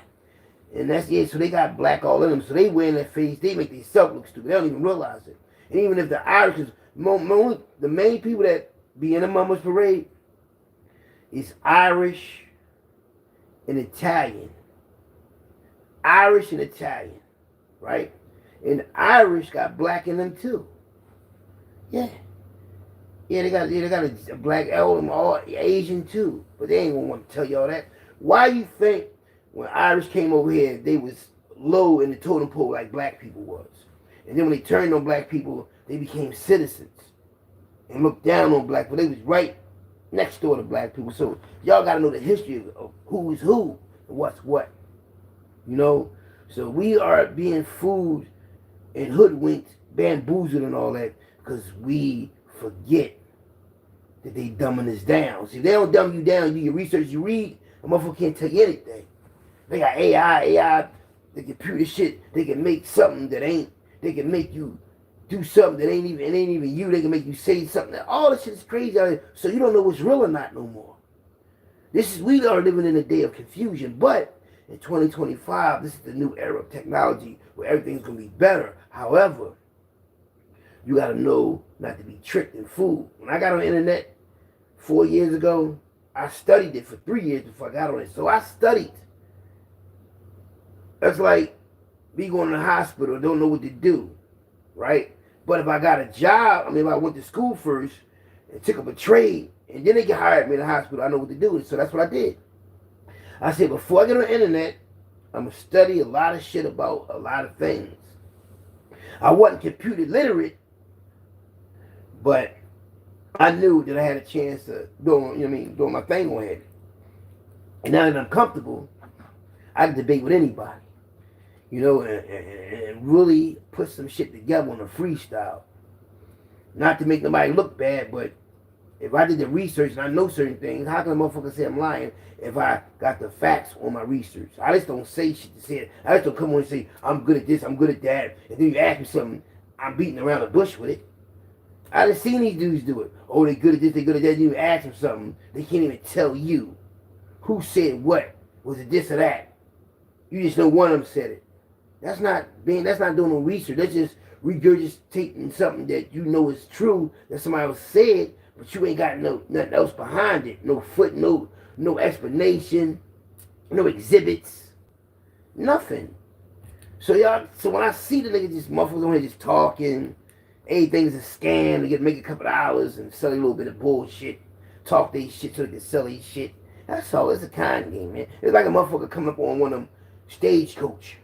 And that's it. So they got black all in them. So they wear in their face. They make themselves look stupid. They don't even realize it. And even if the Irish, the main people that be in the Mama's Parade is Irish and Italian. Irish and Italian, right? And the Irish got black in them too. Yeah. Yeah, they got a black element, all Asian too. But they ain't gonna want to tell y'all that. Why you think when Irish came over here, they was low in the totem pole like black people was? And then when they turned on black people, they became citizens and looked down on black people. They was right next door to black people. So y'all gotta know the history of who's who and what's what. You know? So we are being fooled and hoodwinked, bamboozled and all that because we forget that they dumbing us down. See, if they don't dumb you down, you do your research, you read, a motherfucker can't tell you anything. They got AI, the computer shit, they can make something that ain't, they can make you do something that ain't even you, they can make you say something that, all this shit is crazy out here, so you don't know what's real or not no more. We are living in a day of confusion, but in 2025, this is the new era of technology where everything's going to be better. However, you got to know not to be tricked and fooled. When I got on the internet 4 years ago, I studied it for 3 years before I got on it. So I studied. That's like me going to the hospital, don't know what to do, right? But if I got a job, if I went to school first and took up a trade, and then they get hired me in the hospital, I know what to do. So that's what I did. I said, before I get on the internet, I'm going to study a lot of shit about a lot of things. I wasn't computer literate, but I knew that I had a chance to doing my thing on here. And now that I'm comfortable, I can debate with anybody. And really put some shit together on a freestyle. Not to make nobody look bad, but if I did the research and I know certain things, how can a motherfucker say I'm lying if I got the facts on my research? I just don't say shit to say it. I just don't come on and say, I'm good at this, I'm good at that. And then you ask me something, I'm beating around the bush with it. I done seen these dudes do it. Oh, they good at this, they good at that. And you ask them something, they can't even tell you who said what. Was it this or that? You just know one of them said it. That's not doing no research. That's just regurgitating something that you know is true that somebody else said, but you ain't got nothing else behind it. No footnote, no explanation, no exhibits, nothing. So when I see the niggas just motherfuckers on here just talking, everything's a scam, they get make a couple of hours and sell a little bit of bullshit, talk their shit so they can sell their shit. That's all. It's a kind game, man. It's like a motherfucker coming up on one of them stagecoach.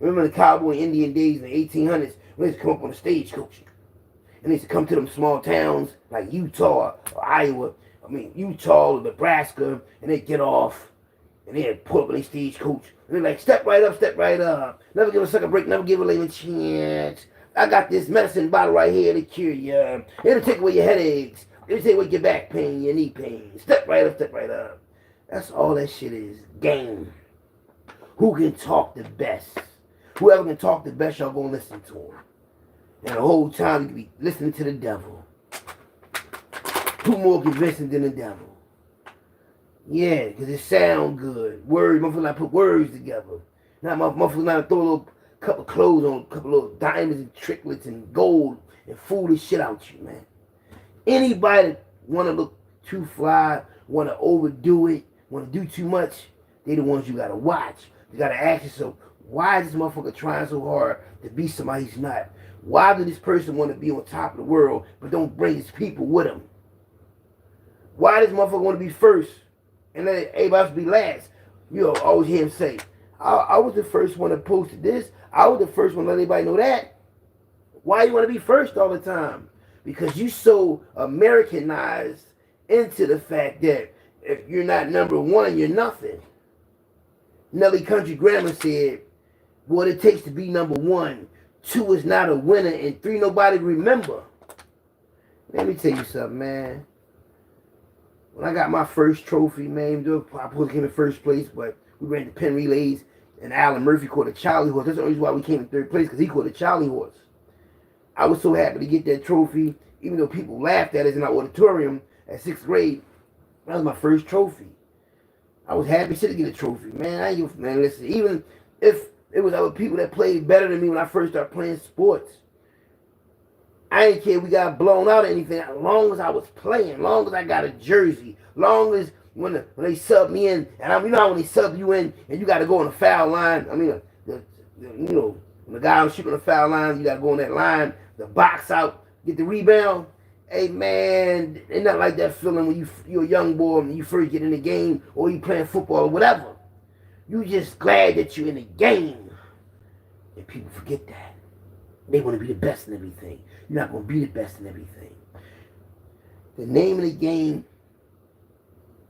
Remember the cowboy Indian days in the 1800s? When they used to come up on the stagecoach. And they used to come to them small towns like Utah or Iowa. Utah or Nebraska. And they'd get off. And they'd pull up on their stagecoach. And they're like, step right up, step right up. Never give a sucker break, never give a lame a chance. I got this medicine bottle right here to cure you. It'll take away your headaches. It'll take away your back pain, your knee pain. Step right up, step right up. That's all that shit is. Game. Who can talk the best? Whoever can talk the best, y'all gonna listen to him. And the whole time you can be listening to the devil. Who more convincing than the devil? Yeah, because it sound good. Words, motherfuckers not put words together. Now motherfuckers not throw a little couple of clothes on, a couple of little diamonds and tricklets and gold and fool this shit out you, man. Anybody that want to look too fly, want to overdo it, want to do too much, they the ones you got to watch. You got to ask yourself, Why is this motherfucker trying so hard to be somebody he's not? Why does this person want to be on top of the world but don't bring his people with him? Why does this motherfucker want to be first and let everybody else be last? You always hear him say, I was the first one that posted this. I was the first one to let everybody know that. Why you want to be first all the time? Because you so Americanized into the fact that if you're not number one, you're nothing. Nelly Country Grammar said, what it takes to be number one, 2 is not a winner, and 3 nobody remember. Let me tell you something, man. When I got my first trophy, man, I supposed to came in first place, but we ran the pen relays, and Alan Murphy caught a Charlie horse. That's the only reason why we came in third place, because he caught a Charlie horse. I was so happy to get that trophy, even though people laughed at us in our auditorium at 6th grade. That was my first trophy. I was happy to get a trophy, man. Man, listen, even if it was other people that played better than me when I first started playing sports, I didn't care if we got blown out or anything. As long as I was playing, as long as I got a jersey, as long as when they subbed me in, and you know how when they sub you in and you got to go on the foul line. I mean, you know, when the guy was shooting on the foul line, you got to go on that line, the box out, get the rebound. Hey man, it's not like that feeling when you're a young boy and you first get in the game or you playing football or whatever. You just glad that you're in the game. And people forget that. They want to be the best in everything. You're not going to be the best in everything. The name of the game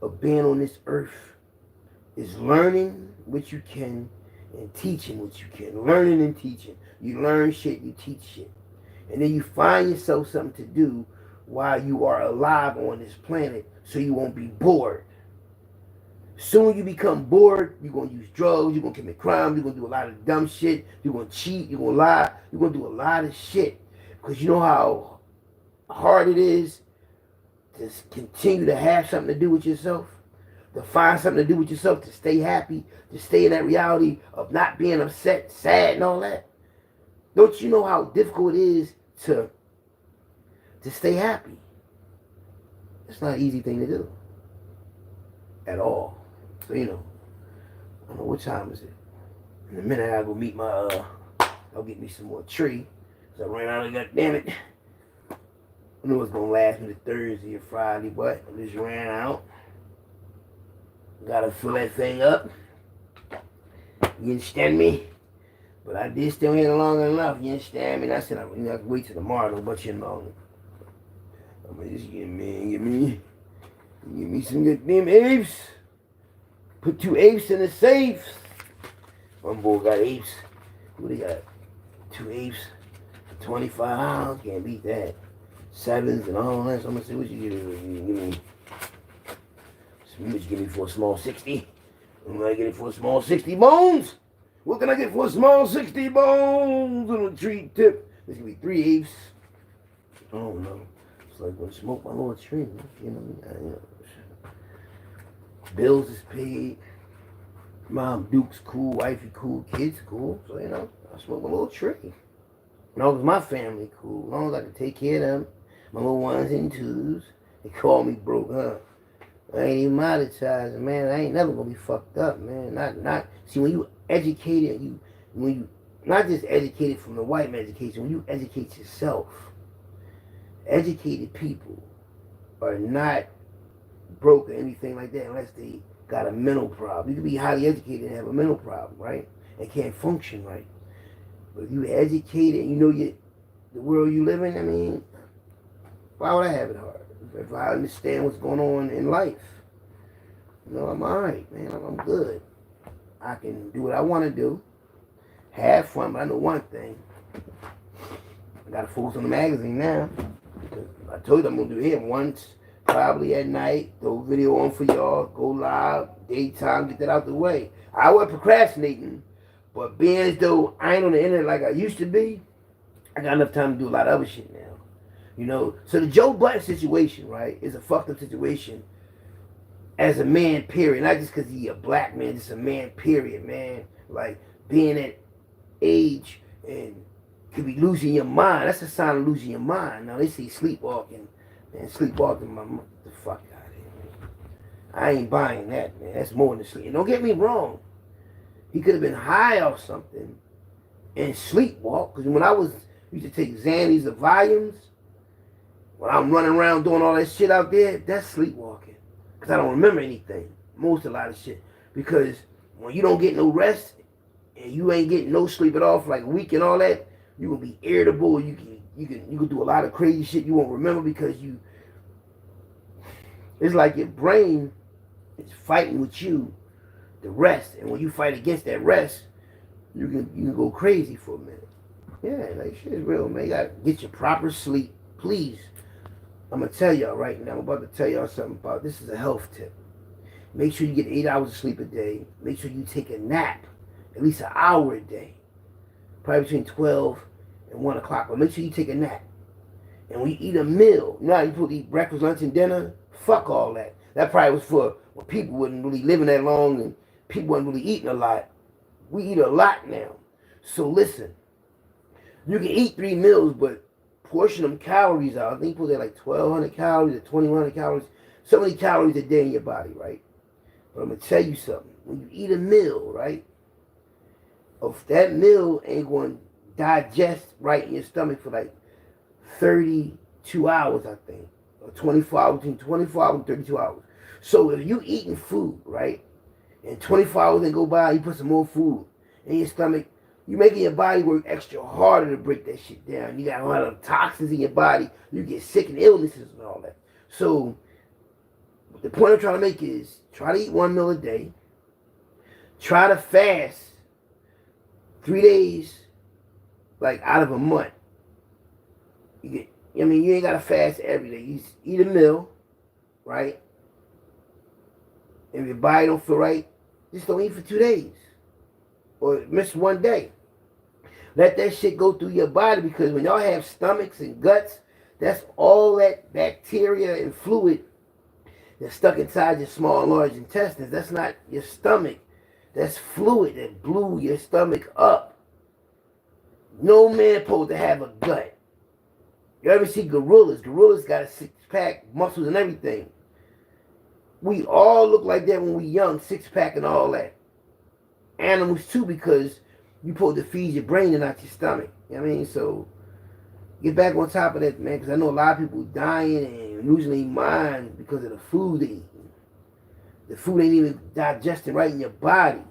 of being on this earth is learning what you can and teaching what you can. Learning and teaching. You learn shit, you teach shit. And then you find yourself something to do while you are alive on this planet so you won't be bored. Soon you become bored, you're going to use drugs, you're going to commit crimes, you're going to do a lot of dumb shit, you're going to cheat, you're going to lie, you're going to do a lot of shit. Because you know how hard it is to continue to have something to do with yourself, to find something to do with yourself, to stay happy, to stay in that reality of not being upset, sad, and all that. Don't you know how difficult it is to stay happy? It's not an easy thing to do. At all. So, you know, I don't know what time is it. In a minute, I gotta go meet my, I'll get me some more tree. Because I ran out of that, damn it. I knew it was gonna last me to Thursday or Friday, but I just ran out. Gotta fill that thing up. You understand me? But I did stay here long enough, you understand me? And I said, I'm gonna have to wait till tomorrow, but you know, I'm gonna just give me some good damn apes. Put 2 apes in the safe. One boy got apes. What do they got? 2 apes for $25. Can't beat that. 7s and all that. So I'm gonna say, what you give me? What you give me for a small 60? What can I get it for a small 60 bones? What can I get for a small 60 bones on a tree tip? This gonna be 3 apes. I don't know. It's like when I smoke my little tree. You know what I mean? Bills is paid. Mom Duke's cool, wifey cool, kids cool. So, you know, I smoke my little tree. As long as my family cool, as long as I can take care of them, my little 1s and 2s. They call me broke, huh? I ain't even monetizing, man. I ain't never gonna be fucked up, man. Not. See, when you educated, when you not just educated from the white man education, when you educate yourself, educated people are not broke or anything like that unless they got a mental problem. You can be highly educated and have a mental problem, right? And can't function right. But if you educated and you know the world you live in, I mean, why would I have it hard? If I understand what's going on in life, you know, I'm alright, man. I'm good. I can do what I want to do, have fun, but I know one thing. I got to focus on the magazine now. Because I told you I'm going to do it once, probably at night, throw video on for y'all, go live, daytime, get that out the way. I was procrastinating, but being as though I ain't on the internet like I used to be, I got enough time to do a lot of other shit now. You know, so the Joe Budden situation, right, is a fucked up situation as a man, period. Not just because he's a black man, just a man, period, man. Like, being at age and could be losing your mind. That's a sign of losing your mind. Now, they say sleepwalking. Man, sleepwalking, the fuck out of here, man. I ain't buying that, man. That's more than sleep. And don't get me wrong. He could have been high off something and sleepwalk. Because when I used to take Xannies or volumes, when I'm running around doing all that shit out there, that's sleepwalking. Because I don't remember anything. A lot of shit. Because when you don't get no rest and you ain't getting no sleep at all for like a week and all that, you gonna be irritable. You can do a lot of crazy shit you won't remember because it's like your brain is fighting with you the rest, and when you fight against that rest, you can go crazy for a minute. Yeah, like shit is real, man. You gotta get your proper sleep, please. I'm gonna tell y'all right now. I'm about to tell y'all something about this. Is a health tip. Make sure you get 8 hours of sleep a day. Make sure you take a nap, at least an hour a day, probably between 12 and 1 o'clock. But make sure you take a nap. And when you eat a meal, you know how you supposed to eat breakfast, lunch, and dinner? Fuck all that. That probably was for when people wasn't really living that long and people wasn't really eating a lot. We eat a lot now. So listen, you can eat 3 meals, but portion them calories out. I think you put like 1,200 calories or 2,100 calories. So many calories a day in your body, right? But I'm going to tell you something. When you eat a meal, right, if that meal ain't going to digest right in your stomach for like 32 hours, I think, or 24 hours, between 24 hours and 32 hours. So if you eating food, right, and 24 hours then go by, you put some more food in your stomach, you making your body work extra harder to break that shit down. You got a lot of toxins in your body. You get sick and illnesses and all that. So the point I'm trying to make is try to eat 1 meal a day. Try to fast 3 days, like out of a month. You ain't got to fast every day. You just eat a meal, right? And if your body don't feel right, just don't eat for 2 days. Or miss 1 day. Let that shit go through your body, because when y'all have stomachs and guts, that's all that bacteria and fluid that's stuck inside your small and large intestines. That's not your stomach. That's fluid that blew your stomach up. No man supposed to have a gut. You ever see gorillas? Gorillas got a 6-pack, muscles and everything. We all look like that when we young, 6-pack and all that. Animals too, because you supposed to feed your brain and not your stomach. You know what I mean? So get back on top of that, man, because I know a lot of people dying and losing their minds because of the food they eat. The food ain't even digesting right in your body.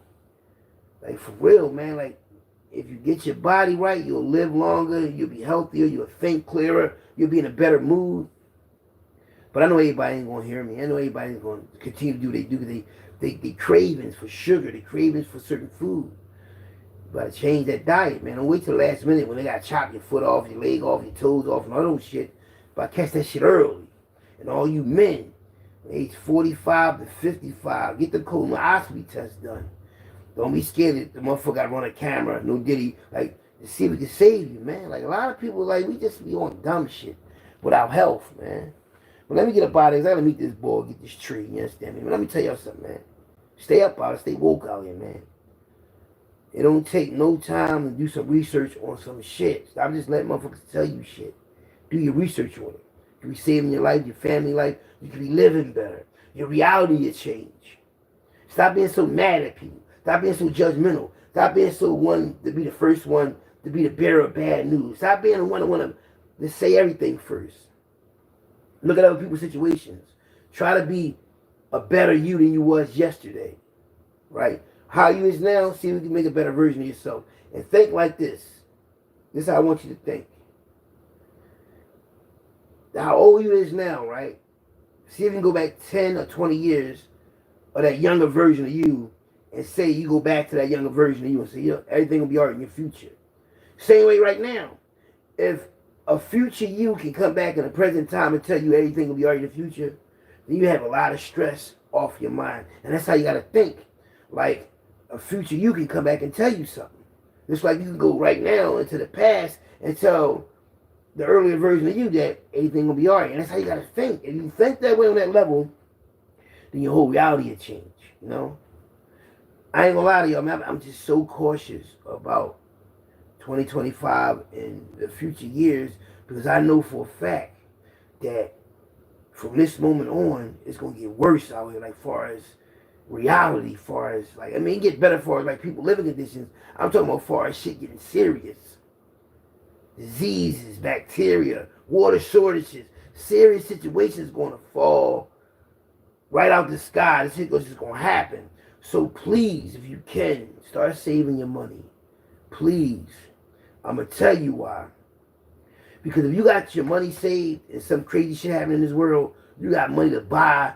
Like, for real, man. Like, if you get your body right, you'll live longer, you'll be healthier, you'll think clearer, you'll be in a better mood. But I know everybody ain't going to hear me. I know everybody ain't going to continue to do what they do. They cravings for sugar. They cravings for certain food. You got to change that diet, man. Don't wait till the last minute when they got to chop your foot off, your leg off, your toes off, and all those shit. But catch that shit early. And all you men, age 45 to 55, get the colonoscopy test done. Don't be scared that the motherfucker got to run a camera, no diddy, like, to see if we can save you, man. Like, a lot of people, like, we just be on dumb shit without health, man. But let me get up out of here. I gotta meet this boy, get this tree, you understand me? But let me tell y'all something, man. Stay up out, stay woke out here, man. It don't take no time to do some research on some shit. Stop just letting motherfuckers tell you shit. Do your research on it. You can be saving your life, your family life. You can be living better. Your reality will change. Stop being so mad at people. Stop being so judgmental. Stop being so one to be the first one to be the bearer of bad news. Stop being the one to want to say everything first. Look at other people's situations. Try to be a better you than you was yesterday. Right? How you is now, see if you can make a better version of yourself. And think like this. This is how I want you to think. How old you is now, right? See if you can go back 10 or 20 years of that younger version of you and say you go back to that younger version of you and say, yeah, everything will be all right in your future. Same way right now. If a future you can come back in the present time and tell you everything will be all right in the future, then you have a lot of stress off your mind. And that's how you got to think. Like, a future you can come back and tell you something. Just like you can go right now into the past and tell the earlier version of you that everything will be all right. And that's how you got to think. If you think that way on that level, then your whole reality will change, you know? I ain't gonna lie to y'all, man. I'm just so cautious about 2025 and the future years, because I know for a fact that from this moment on, it's gonna get worse out here, like far as reality far as, like, I mean, it gets better for like people living conditions. I'm talking about far as shit getting serious. Diseases, bacteria, water shortages, serious situations going to fall right out the sky. This shit is just going to happen. So please, if you can, start saving your money. Please. I'm going to tell you why. Because if you got your money saved and some crazy shit happening in this world, you got money to buy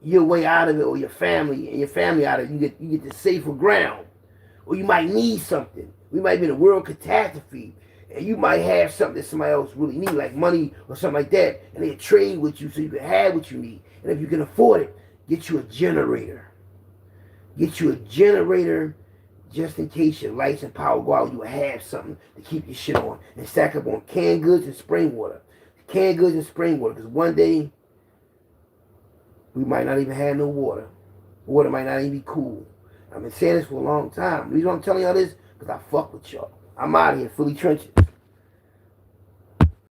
your way out of it, or your family and your family out of it. You get to safer ground. Or you might need something. We might be in a world catastrophe. And you might have something that somebody else really needs, like money or something like that. And they trade with you so you can have what you need. And if you can afford it, get you a generator. Get you a generator just in case your lights and power go out. You will have something to keep your shit on. And stack up on canned goods and spring water. Canned goods and spring water. Because one day, we might not even have no water. Water might not even be cool. I've been saying this for a long time. The reason I'm telling y'all this, because I fuck with y'all. I'm out of here, Philly Trenches.